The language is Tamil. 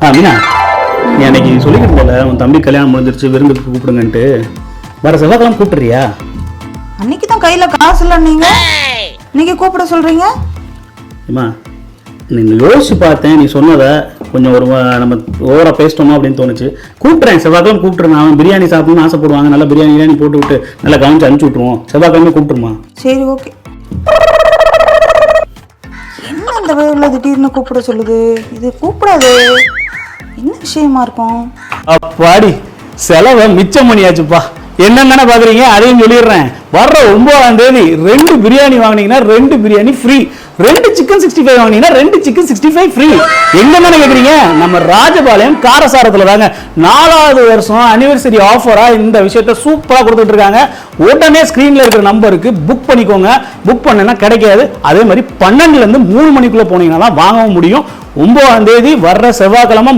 மீனா, நீ அன்னைக்கு சொல்லிக்கிட்டு போல உன் தம்பி கல்யாணம் முடிஞ்சிருச்சு விருந்துக்கு கூப்பிடுங்கன்ட்டு வர செவ்வாய்க்கிழமை கூப்பிட்டுறியா? அன்னைக்கு தான் கையில காசு இல்லை, நீங்க கூப்பிட சொல்றீங்க. ஏமா நீ யோசிச்சு பார்த்தேன், நீ சொன்னதை கொஞ்சம் ஒரு நம்ம ஓவரா பேசிட்டோமா அப்படின்னு தோணுச்சு. கூப்பிட்றேன், செவ்வாய்க்கிழமை கூப்பிட்டுருந்தேன். அவன் பிரியாணி சாப்பிடணும்னு ஆசைப்படுவாங்க, நல்லா பிரியாணி போட்டு விட்டு நல்லா கவனிச்சு அனுப்பிச்சு விட்ருவோம். செவ்வாய்க்கிழமை கூப்பிட்டுருமா? சரி, ஓகே. என்ன அந்த வேவ்ல திடீர்னு கூப்பிட சொல்லுது? இது கூப்பிடாது, என்ன விஷயமா இருக்கும்? அப்பாடி செலவை மிச்சம் பண்ணியாச்சுப்பா. என்னென்ன பாக்குறீங்க அதையும் சொல்லிடுறேன். வர்ற 9ஆம் தேதி 2 பிரியாணி வாங்கினீங்கன்னா 2 பிரியாணி ஃப்ரீ, 2 சிக்கன் 65 வாங்கினீங்கன்னா 2 சிக்கன் 65 ஃப்ரீ. எங்க கேக்குறீங்க? நம்ம ராஜபாளையம் காரசாரத்துல தாங்க 4வது வருஷம் அனிவர்சரி ஆஃபரா இந்த விஷயத்த சூப்பரா கொடுத்துட்டு இருக்காங்க. உடனே ஸ்கிரீன்ல இருக்கிற நம்பருக்கு புக் பண்ணிக்கோங்க. புக் பண்ணனா கிடைக்காது. அதே மாதிரி 12ல இருந்து 3 மணிக்குள்ள போனீங்கன்னா தான் வாங்கவும் முடியும். 9ஆம் தேதி வர்ற செவ்வாய்க்கிழமை